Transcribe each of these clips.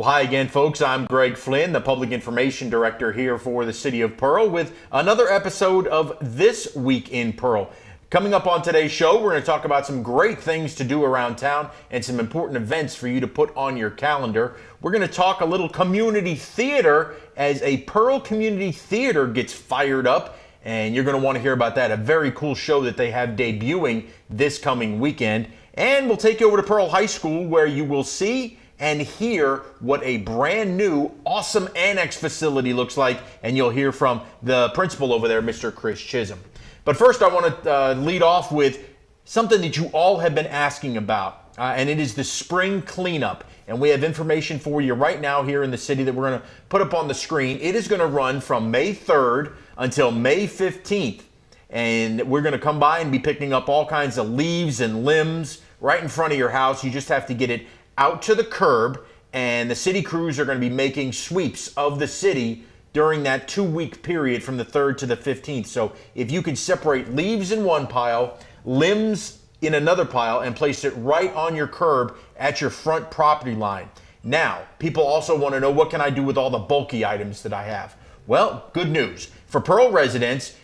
hi again, folks. I'm Greg Flynn, the Public Information Director here for the City of Pearl with another episode of This Week in Pearl. Coming up on today's show, we're going to talk about some great things to do around town and some important events for you to put on your calendar. We're going to talk a little community theater as a Pearl Community Theater gets fired up, and you're going to want to hear about that. A very cool show that they have debuting this coming weekend. And we'll take you over to Pearl High School where you will see and hear what a brand new, awesome Annex facility looks like, and you'll hear from the principal over there, Mr. Chris Chisholm. But first, I want to lead off with something that you all have been asking about, and it is the spring cleanup. And we have information for you right now here in the city that we're going to put up on the screen. It is going to run from May 3rd until May 15th. And we're going to come by and be picking up all kinds of leaves and limbs right in front of your house. You just have to get it out to the curb, and the city crews are going to be making sweeps of the city during that 2-week period from the 3rd to the 15th. So if you can separate leaves in one pile, limbs in another pile, and place it right on your curb at your front property line. Now, people also want to know, what can I do with all the bulky items that I have? Well, good news. For Pearl residents,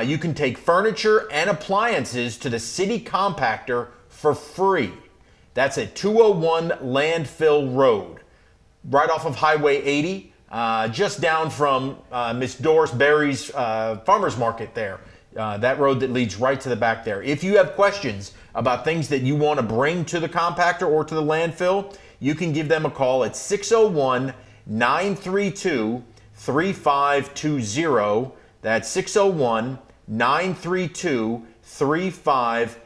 you can take furniture and appliances to the city compactor for free. That's at 201 Landfill Road, right off of Highway 80. Just down from Miss Doris Berry's farmer's market there. That road that leads right to the back there. If you have questions about things that you want to bring to the compactor or to the landfill, you can give them a call at 601-932-3520. That's 601-932-3520.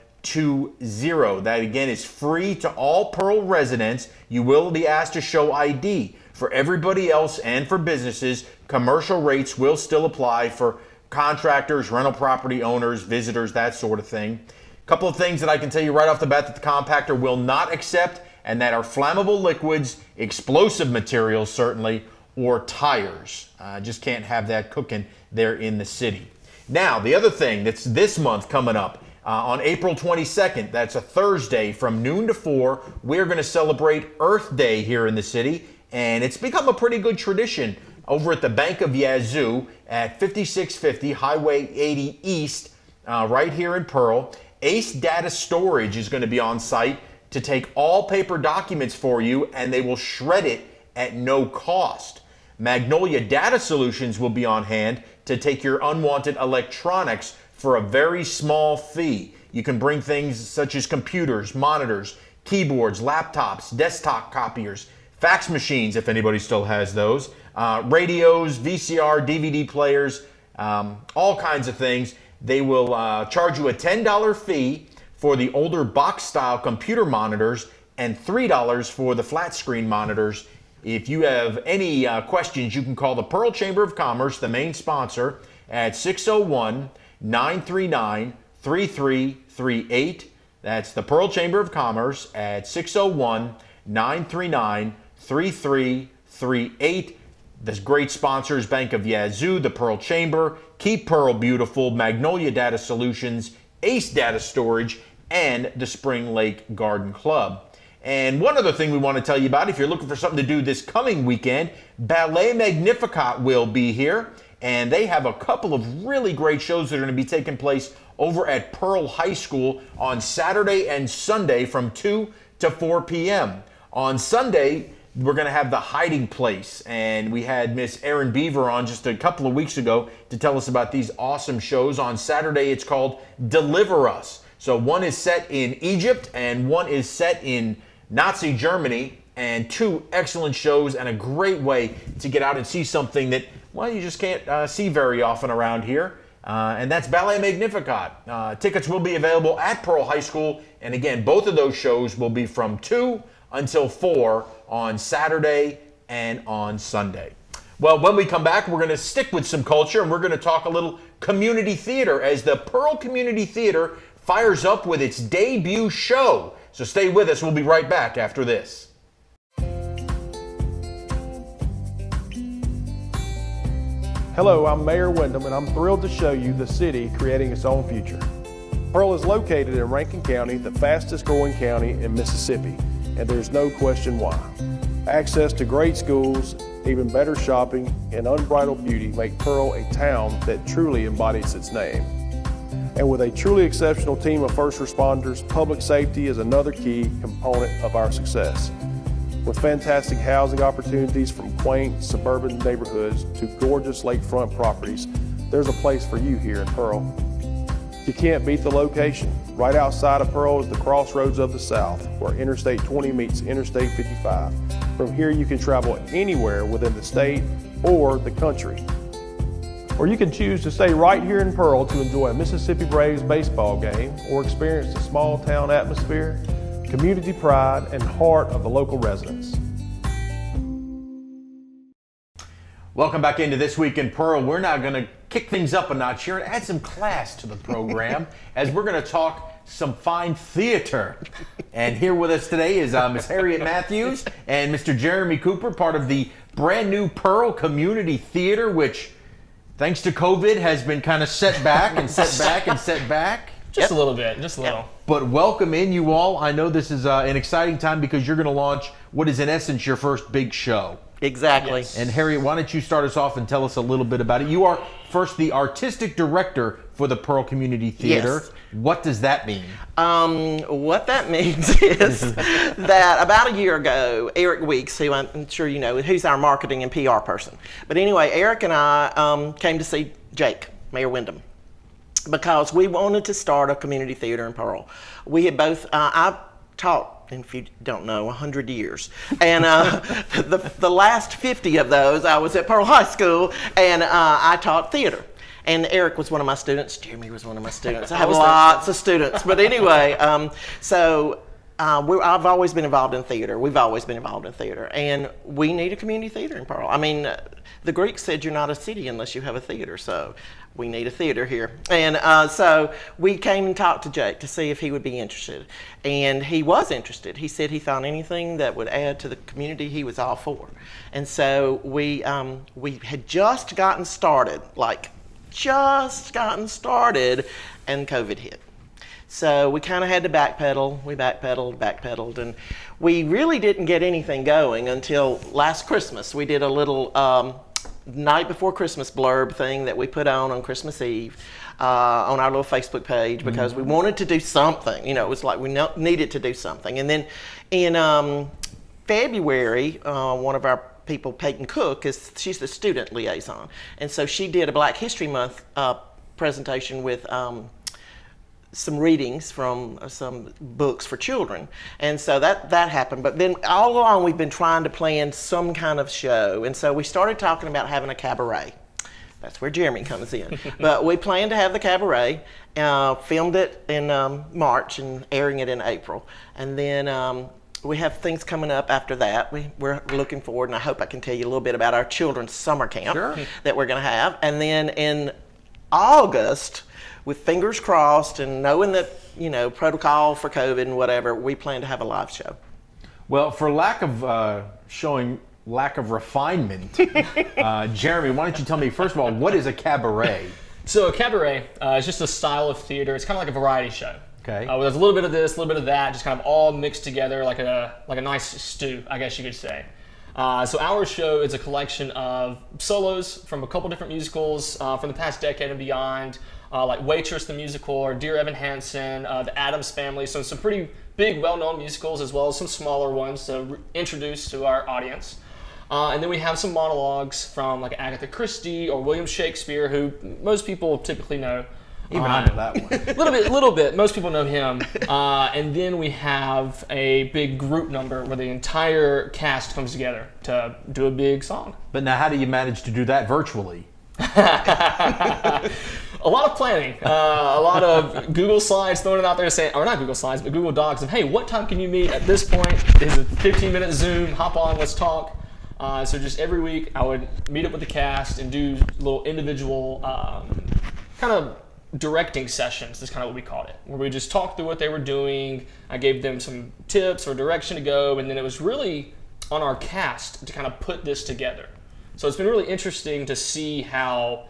That again is free to all Pearl residents. You will be asked to show ID. For everybody else and for businesses, commercial rates will still apply for contractors, rental property owners, visitors, that sort of thing. A couple of things that I can tell you right off the bat that the compactor will not accept, and that are flammable liquids, explosive materials certainly, or tires. Just can't have that cooking there in the city. Now, the other thing that's this month coming up, on April 22nd, that's a Thursday from noon to 4, we're going to celebrate Earth Day here in the city. And it's become a pretty good tradition over at the Bank of Yazoo at 5650 Highway 80 East, right here in Pearl. Ace Data Storage is going to be on site to take all paper documents for you, and they will shred it at no cost. Magnolia Data Solutions will be on hand to take your unwanted electronics for a very small fee. You can bring things such as computers, monitors, keyboards, laptops, desktop copiers, fax machines, if anybody still has those, radios, VCR, DVD players, all kinds of things. They will charge you a $10 fee for the older box-style computer monitors and $3 for the flat-screen monitors. If you have any questions, you can call the Pearl Chamber of Commerce, the main sponsor, at 601-939-3338. That's the Pearl Chamber of Commerce at 601-939-3338. The great sponsors, Bank of Yazoo, the Pearl Chamber, Keep Pearl Beautiful, Magnolia Data Solutions, Ace Data Storage, and the Spring Lake Garden Club. And one other thing we want to tell you about, if you're looking for something to do this coming weekend, Ballet Magnificat will be here, and they have a couple of really great shows that are going to be taking place over at Pearl High School on Saturday and Sunday from 2 to 4 p.m. On Sunday, we're going to have The Hiding Place, and we had Miss Erin Beaver on just a couple of weeks ago to tell us about these awesome shows. On Saturday, it's called Deliver Us. So one is set in Egypt and one is set in Nazi Germany, and two excellent shows and a great way to get out and see something that, well, you just can't see very often around here. And that's Ballet Magnificat. Tickets will be available at Pearl High School, and again, both of those shows will be from 2 until 4 on Saturday and on Sunday. Well, when we come back, we're going to stick with some culture, and we're going to talk a little community theater as the Pearl Community Theater fires up with its debut show. So stay with us. We'll be right back after this. Hello, I'm Mayor Wyndham, and I'm thrilled to show you the city creating its own future. Pearl is located in Rankin County, the fastest growing county in Mississippi, and there's no question why. Access to great schools, even better shopping, and unbridled beauty make Pearl a town that truly embodies its name. And with a truly exceptional team of first responders, public safety is another key component of our success. With fantastic housing opportunities from quaint suburban neighborhoods to gorgeous lakefront properties, there's a place for you here in Pearl. You can't beat the location. Right outside of Pearl is the crossroads of the South, where Interstate 20 meets Interstate 55. From here you can travel anywhere within the state or the country. Or you can choose to stay right here in Pearl to enjoy a Mississippi Braves baseball game or experience the small town atmosphere, community pride, and heart of the local residents. Welcome back into This Week in Pearl. We're now going to kick things up a notch here and add some class to the program as we're going to talk some fine theater. And here with us today is Miss Harriet Matthews and Mr. Jeremy Cooper, part of the brand new Pearl Community Theater, which, thanks to COVID, has been kind of set back and set back and set back. Just a little bit, just a little. But welcome in, you all. I know this is an exciting time because you're going to launch what is in essence your first big show. Exactly. Yes. And Harriet, why don't you start us off and tell us a little bit about it? You are first the artistic director for the Pearl Community Theater. Yes. What does that mean? What that means is that about a year ago, Eric Weeks, who I'm sure you know, who's our marketing and PR person. But anyway, Eric and I came to see Jake, Mayor Wyndham, because we wanted to start a community theater in Pearl. We had both, I've taught, and if you don't know, 100 years. And the last 50 of those, I was at Pearl High School, and I taught theater. And Eric was one of my students. Jeremy was one of my students. I have lots of students. But anyway, I've always been involved in theater. We've always been involved in theater. And we need a community theater in Pearl. I mean, the Greeks said you're not a city unless you have a theater. So we need a theater here. And so we came and talked to Jake to see if he would be interested. And he was interested. He said he thought anything that would add to the community, he was all for. And so we had just gotten started, and COVID hit. So we kind of had to backpedal. We backpedaled, and we really didn't get anything going until last Christmas. We did a little night before Christmas blurb thing that we put on Christmas Eve on our little Facebook page because we wanted to do something. You know, it was like we needed to do something. And then in February, one of our people, Peyton Cook, she's the student liaison, and so she did a Black History Month presentation with some readings from some books for children, and so that happened. But then all along we've been trying to plan some kind of show, and so we started talking about having a cabaret. That's where Jeremy comes in. But we planned to have the cabaret, filmed it in March and airing it in April, and then we have things coming up after that. We're looking forward, and I hope I can tell you a little bit about our children's summer camp that we're going to have. And then in August, with fingers crossed and knowing that, you know, protocol for COVID and whatever, we plan to have a live show. Well, for lack of showing lack of refinement, Jeremy, why don't you tell me, first of all, what is a cabaret? So a cabaret is just a style of theater. It's kind of like a variety show. Okay. Where there's a little bit of this, a little bit of that, just kind of all mixed together like a nice stew, I guess you could say. So our show is a collection of solos from a couple different musicals from the past decade and beyond, like Waitress the musical, or Dear Evan Hansen, The Addams Family. So some pretty big, well-known musicals, as well as some smaller ones to introduce to our audience. And then we have some monologues from like Agatha Christie or William Shakespeare, who most people typically know. Even I know that one. little bit. Most people know him. And then we have a big group number where the entire cast comes together to do a big song. But now, how do you manage to do that virtually? A lot of planning, a lot of Google Slides thrown it out there saying, or not Google Slides, but Google Docs of, hey, what time can you meet at this point? Is it a 15-minute Zoom? Hop on, let's talk. So just every week I would meet up with the cast and do little individual kind of directing sessions, is kind of what we called it, where we just talked through what they were doing. I gave them some tips or direction to go, and then it was really on our cast to kind of put this together. So it's been really interesting to see how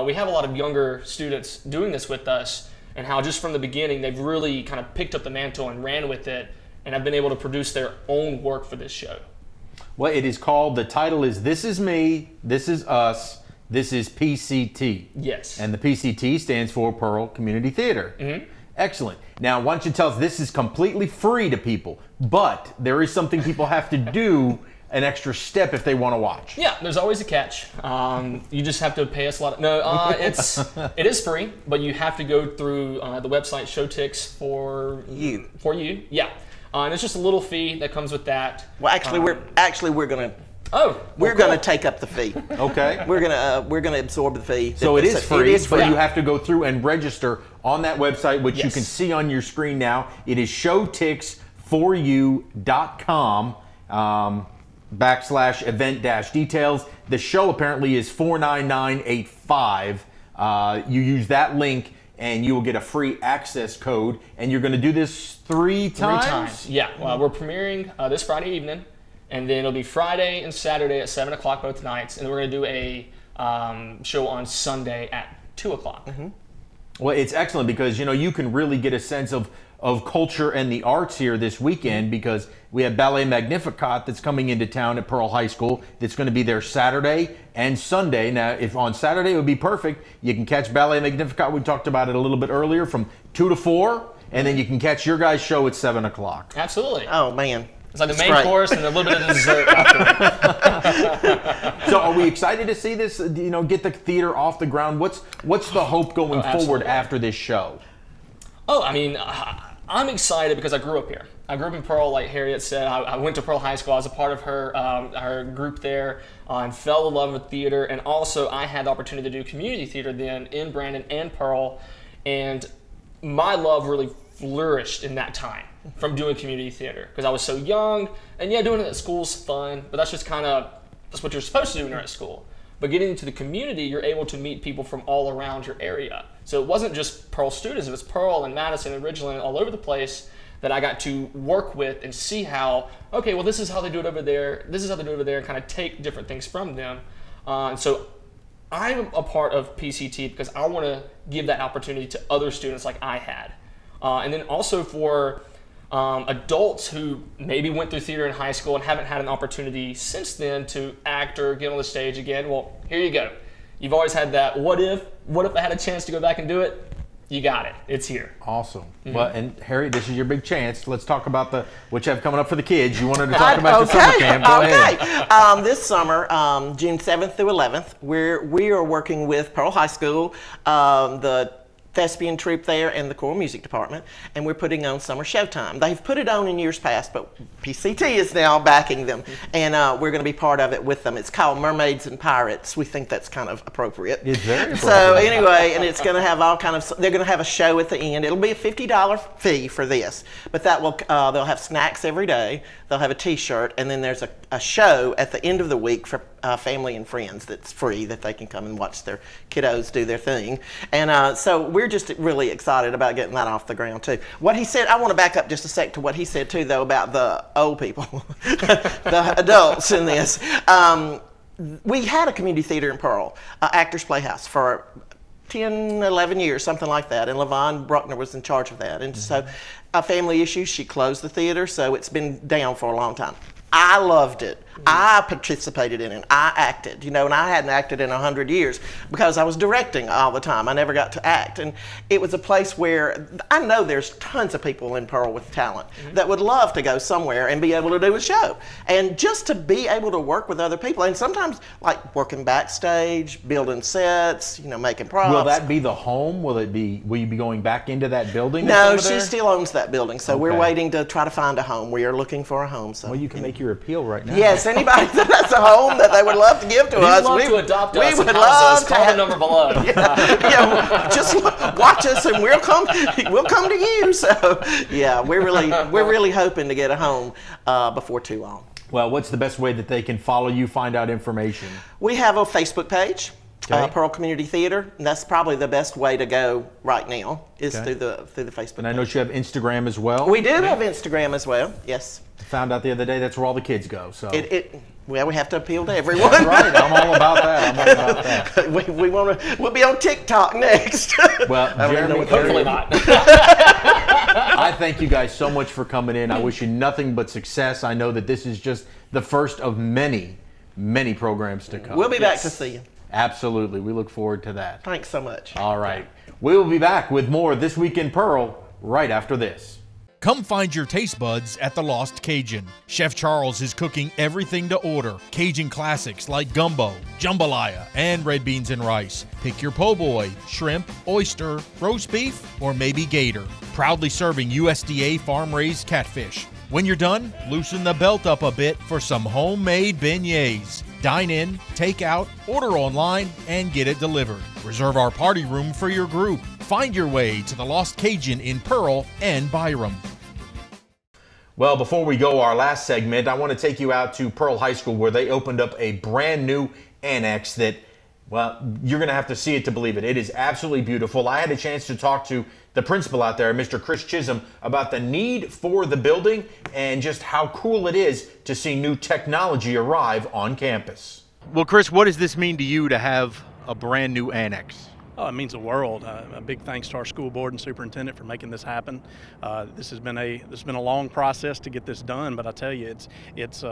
we have a lot of younger students doing this with us, and how just from the beginning they've really kind of picked up the mantle and ran with it, and have been able to produce their own work for this show. Well, it is called, the title is This Is Me, This Is Us, This Is PCT. Yes. And the PCT stands for Pearl Community Theater. Mm-hmm. Excellent. Now, why don't you tell us, this is completely free to people, but there is something people have to do, an extra step if they want to watch. Yeah, there's always a catch. You just have to pay us a lot. It is free, but you have to go through the website Showtix for you. Yeah, and it's just a little fee that comes with that. Well, actually, we're gonna. We're cool. going to take up the fee. Okay. We're gonna absorb the fee. So it is free, free. but you have to go through and register on that website, which you can see on your screen now. It is showtix4u.com /event-details. The show apparently is 49985. You use that link and you will get a free access code. And you're going to do this three times? Yeah. Well, we're premiering this Friday evening. And then it'll be Friday and Saturday at 7 o'clock both nights. And then we're going to do a show on Sunday at 2 o'clock. Mm-hmm. Well, it's excellent because, you can really get a sense of culture and the arts here this weekend, because we have Ballet Magnificat that's coming into town at Pearl High School. That's going to be there Saturday and Sunday. Now, if on Saturday it would be perfect, you can catch Ballet Magnificat. We talked about it a little bit earlier, from 2 to 4. And then you can catch your guys' show at 7 o'clock. Absolutely. Oh, man. It's like the main course and a little bit of dessert after. So are we excited to see this, get the theater off the ground? What's the hope going forward after this show? I'm excited because I grew up here. I grew up in Pearl, like Harriet said. I went to Pearl High School. I was a part of her group there and fell in love with theater. And also, I had the opportunity to do community theater then in Brandon and Pearl. And my love really flourished in that time from doing community theater because I was so young. And yeah, doing it at school is fun, but that's what you're supposed to do when you're at school. But getting into the community, you're able to meet people from all around your area. So it wasn't just Pearl students, it was Pearl and Madison and Ridgeland all over the place that I got to work with and see how, okay, well, this is how they do it over there, this is how they do it over there, and kind of take different things from them. And so I'm a part of PCT because I want to give that opportunity to other students like I had. And then also for adults who maybe went through theater in high school and haven't had an opportunity since then to act or get on the stage again, well, here you go. You've always had that, what if I had a chance to go back and do it? You got it. It's here. Awesome. Mm-hmm. Well, and Harry, this is your big chance. Let's talk about what you have coming up for the kids. You wanted to talk about your summer camp. Go ahead. This summer, June 7th through 11th, we are working with Pearl High School, the thespian troupe there and the choral music department, and we're putting on Summer Showtime. They've put it on in years past, but PCT is now backing them, and we're going to be part of it with them. It's called Mermaids and Pirates. We think that's kind of appropriate. It's very appropriate. So anyway, and it's going to have all kind of, they're going to have a show at the end. It'll be a $50 fee for this, but that will, they'll have snacks every day. They'll have a t-shirt, and then there's a show at the end of the week for family and friends that's free, that they can come and watch their kiddos do their thing. And so we're just really excited about getting that off the ground too. What he said, I want to back up just a sec to what he said too, though, about the old people, the adults in this. We had a community theater in Pearl, Actors Playhouse, for 10, 11 years, something like that, and LaVon Bruckner was in charge of that. And so family issues, she closed the theater, so it's been down for a long time. I loved it. I participated in it. I acted, and I hadn't acted in 100 years because I was directing all the time. I never got to act. And it was a place where I know there's tons of people in Pearl with talent that would love to go somewhere and be able to do a show. And just to be able to work with other people, and sometimes like working backstage, building sets, making props. Will that be the home? Will you be going back into that building? No, she still owns that building. So we're waiting to try to find a home. We are looking for a home. So well, you can make your appeal right now. Yes, anybody that's a home that they would love to give to us. We'd love to adopt us. We would love to call the number below. Just watch us and we'll come to you. So yeah, we're really hoping to get a home before too long. Well, what's the best way that they can follow you, find out information? We have a Facebook page. Pearl Community Theater, and that's probably the best way to go right now is through the Facebook. And I know you have Instagram as well. We do have Instagram as well. Yes. Found out the other day that's where all the kids go. So Well, we have to appeal to everyone. That's right. I'm all about that. We'll be on TikTok next. Well, Jeremy, Hopefully not. I thank you guys so much for coming in. I wish you nothing but success. I know that this is just the first of many, many programs to come. We'll be back to see you. Absolutely. We look forward to that. Thanks so much. All right. We will be back with more This Week in Pearl right after this. Come find your taste buds at the Lost Cajun. Chef Charles is cooking everything to order. Cajun classics like gumbo, jambalaya, and red beans and rice. Pick your po' boy, shrimp, oyster, roast beef, or maybe gator. Proudly serving USDA farm-raised catfish. When you're done, loosen the belt up a bit for some homemade beignets. Dine in, take out, order online, and get it delivered. Reserve our party room for your group. Find your way to the Lost Cajun in Pearl and Byram. Well, before we go our last segment, I want to take you out to Pearl High School where they opened up a brand new annex that, well, you're going to have to see it to believe it. It is absolutely beautiful. I had a chance to talk to the principal out there, Mr. Chris Chisholm, about the need for the building and just how cool it is to see new technology arrive on campus. Well, Chris, what does this mean to you to have a brand new annex? Oh, it means the world. A big thanks to our school board and superintendent for making this happen. This has been a long process to get this done, but I tell you, it's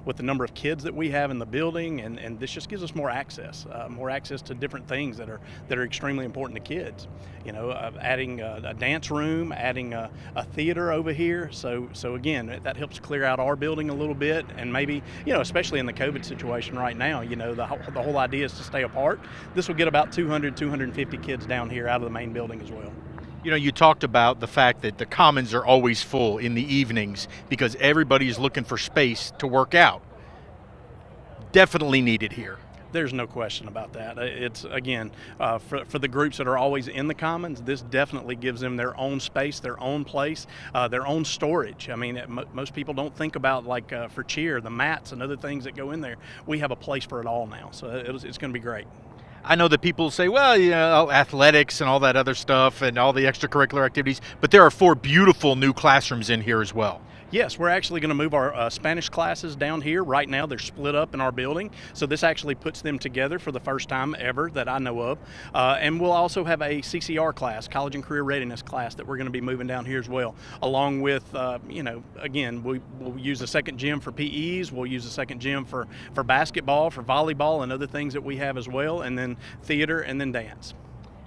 with the number of kids that we have in the building, and this just gives us more access to different things that are extremely important to kids. You know, adding a dance room, adding a theater over here. So again, that helps clear out our building a little bit, and maybe, you know, especially in the COVID situation right now, you know, the whole idea is to stay apart. This will get about 250 kids down here out of the main building as well. You know, you talked about the fact that the commons are always full in the evenings because everybody is looking for space to work out. Definitely needed here. There's no question about that. It's, again, for the groups that are always in the commons, this definitely gives them their own space, their own place, their own storage. I mean, most people don't think about, like, for cheer, the mats and other things that go in there. We have a place for it all now, so it's going to be great. I know that people say, well, you know, athletics and all that other stuff and all the extracurricular activities, but there are 4 beautiful new classrooms in here as well. Yes, we're actually going to move our Spanish classes down here. Right now, they're split up in our building, so this actually puts them together for the first time ever that I know of. And we'll also have a CCR class, College and Career Readiness class, that we're going to be moving down here as well, along with, you know, again, we'll use a second gym for PEs, we'll use a second gym for basketball, for volleyball, and other things that we have as well, and then theater, and then dance.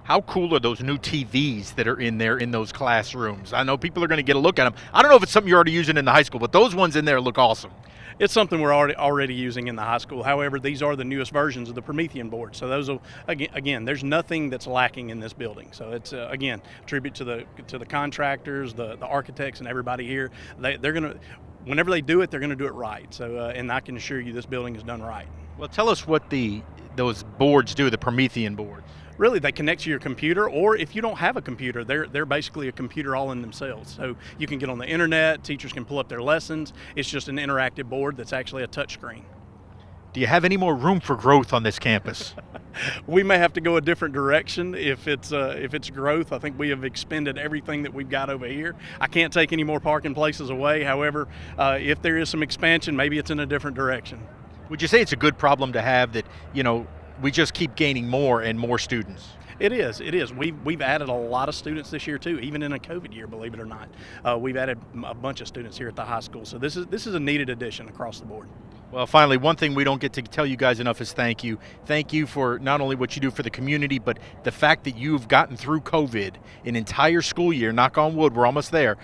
How cool are those new TVs that are in there in those classrooms? I know people are going to get a look at them. I don't know if it's something you're already using in the high school, but those ones in there look awesome. It's something we're already using in the high school. However, these are the newest versions of the Promethean board. So those will, again, there's nothing that's lacking in this building. So it's, again, a tribute to the contractors, the architects, and everybody here. They're going to, whenever they do it, they're going to do it right. So, and I can assure you this building is done right. Well, tell us what those boards do, the Promethean boards. Really, they connect to your computer, or if you don't have a computer, they're basically a computer all in themselves. So you can get on the internet, teachers can pull up their lessons. It's just an interactive board that's actually a touch screen. Do you have any more room for growth on this campus? We may have to go a different direction if it's growth. I think we have expended everything that we've got over here. I can't take any more parking places away. However, if there is some expansion, maybe it's in a different direction. Would you say it's a good problem to have that, you know, we just keep gaining more and more students? It is. We've added a lot of students this year too, even in a COVID year, believe it or not. We've added a bunch of students here at the high school, so this is a needed addition across the board. Well, finally, one thing we don't get to tell you guys enough is thank you. Thank you for not only what you do for the community, but the fact that you've gotten through COVID an entire school year, knock on wood, we're almost there,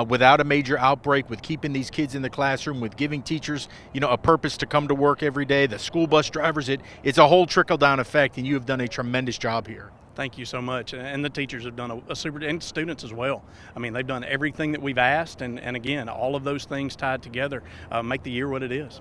without a major outbreak, with keeping these kids in the classroom, with giving teachers, you know, a purpose to come to work every day, the school bus drivers, it's a whole trickle-down effect, and you have done a tremendous job here. Thank you so much. And the teachers have done a super, and students as well. I mean, they've done everything that we've asked, and again, all of those things tied together make the year what it is.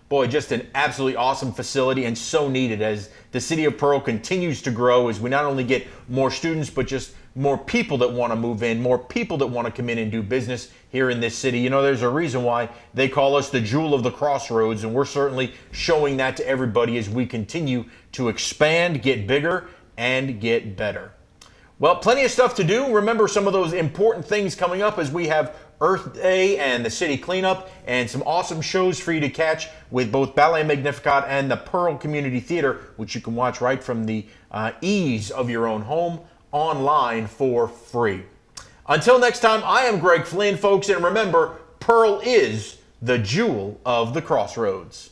Boy, just an absolutely awesome facility and so needed as the city of Pearl continues to grow, as we not only get more students, but just more people that want to move in, more people that want to come in and do business here in this city. You know, there's a reason why they call us the jewel of the crossroads, and we're certainly showing that to everybody as we continue to expand, get bigger, and get better. Well, plenty of stuff to do. Remember some of those important things coming up as we have Earth Day and the city cleanup and some awesome shows for you to catch with both Ballet Magnificat and the Pearl Community Theater, which you can watch right from the ease of your own home online for free. Until next time, I am Greg Flynn, folks, and remember, Pearl is the jewel of the crossroads.